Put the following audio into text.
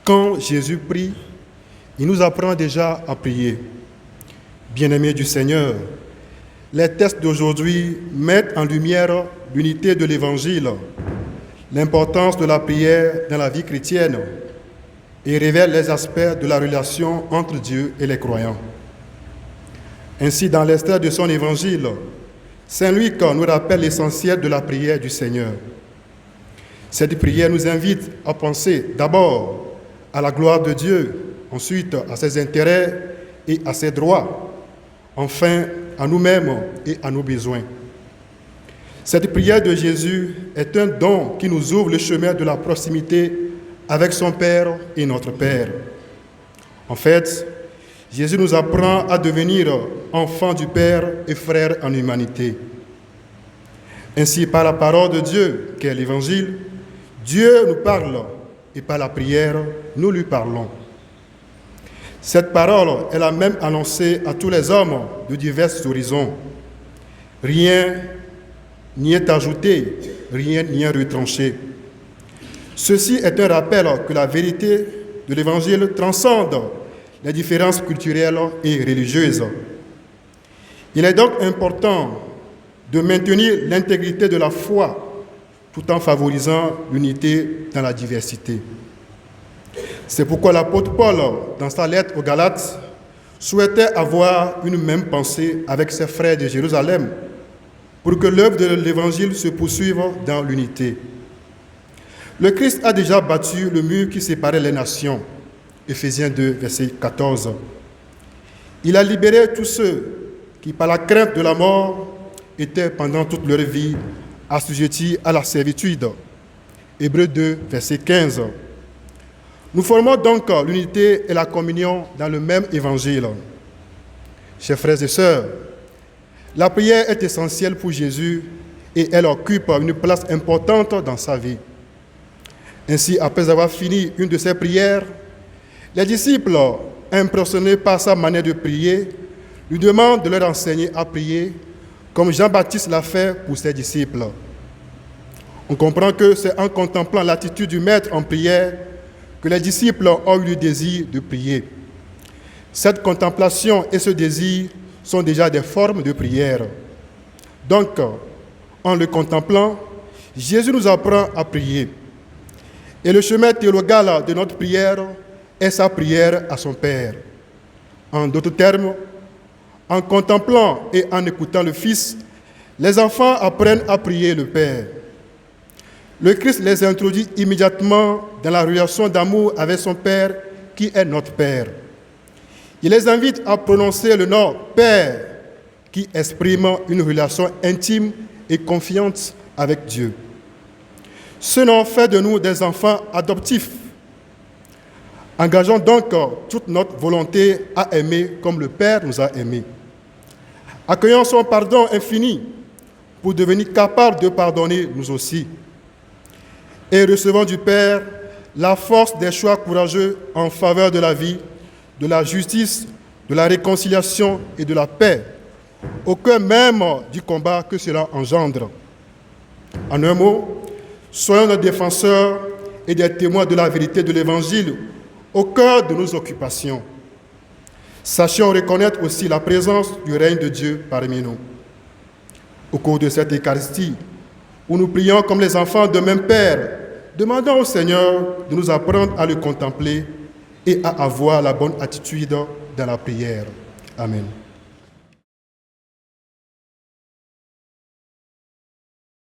Quand Jésus prie, il nous apprend déjà à prier. Bien-aimés du Seigneur, les textes d'aujourd'hui mettent en lumière l'unité de l'Évangile, l'importance de la prière dans la vie chrétienne et révèlent les aspects de la relation entre Dieu et les croyants. Ainsi, dans l'extrait de son Évangile, Saint Luc nous rappelle l'essentiel de la prière du Seigneur. Cette prière nous invite à penser d'abord à la gloire de Dieu, ensuite à ses intérêts et à ses droits, enfin à nous-mêmes et à nos besoins. Cette prière de Jésus est un don qui nous ouvre le chemin de la proximité avec son Père et notre Père. En fait, Jésus nous apprend à devenir enfants du Père et frères en humanité. Ainsi, par la parole de Dieu, qu'est l'Évangile, Dieu nous parle et par la prière, nous lui parlons. Cette parole est la même annoncée à tous les hommes de divers horizons. Rien n'y est ajouté, rien n'y est retranché. Ceci est un rappel que la vérité de l'Évangile transcende les différences culturelles et religieuses. Il est donc important de maintenir l'intégrité de la foi tout en favorisant l'unité dans la diversité. C'est pourquoi l'apôtre Paul, dans sa lettre aux Galates, souhaitait avoir une même pensée avec ses frères de Jérusalem pour que l'œuvre de l'Évangile se poursuive dans l'unité. Le Christ a déjà battu le mur qui séparait les nations. Éphésiens 2, verset 14. Il a libéré tous ceux qui, par la crainte de la mort, étaient pendant toute leur vie assujettis à la servitude. Hébreux 2, verset 15. Nous formons donc l'unité et la communion dans le même évangile. Chers frères et sœurs, la prière est essentielle pour Jésus et elle occupe une place importante dans sa vie. Ainsi, après avoir fini une de ses prières, les disciples, impressionnés par sa manière de prier, lui demandent de leur enseigner à prier comme Jean-Baptiste l'a fait pour ses disciples. On comprend que c'est en contemplant l'attitude du Maître en prière que les disciples ont eu le désir de prier. Cette contemplation et ce désir sont déjà des formes de prière. Donc, en le contemplant, Jésus nous apprend à prier. Et le chemin théologal de notre prière est sa prière à son Père. En d'autres termes, en contemplant et en écoutant le Fils, les enfants apprennent à prier le Père. Le Christ les introduit immédiatement dans la relation d'amour avec son Père, qui est notre Père. Il les invite à prononcer le nom Père, qui exprime une relation intime et confiante avec Dieu. Ce nom fait de nous des enfants adoptifs. Engageons donc toute notre volonté à aimer comme le Père nous a aimés. Accueillons son pardon infini pour devenir capables de pardonner nous aussi. Et recevons du Père la force des choix courageux en faveur de la vie, de la justice, de la réconciliation et de la paix, au cœur même du combat que cela engendre. En un mot, soyons des défenseurs et des témoins de la vérité de l'Évangile au cœur de nos occupations. Sachons reconnaître aussi la présence du règne de Dieu parmi nous. Au cours de cette Eucharistie, où nous prions comme les enfants d'un même Père, demandons au Seigneur de nous apprendre à le contempler et à avoir la bonne attitude dans la prière. Amen.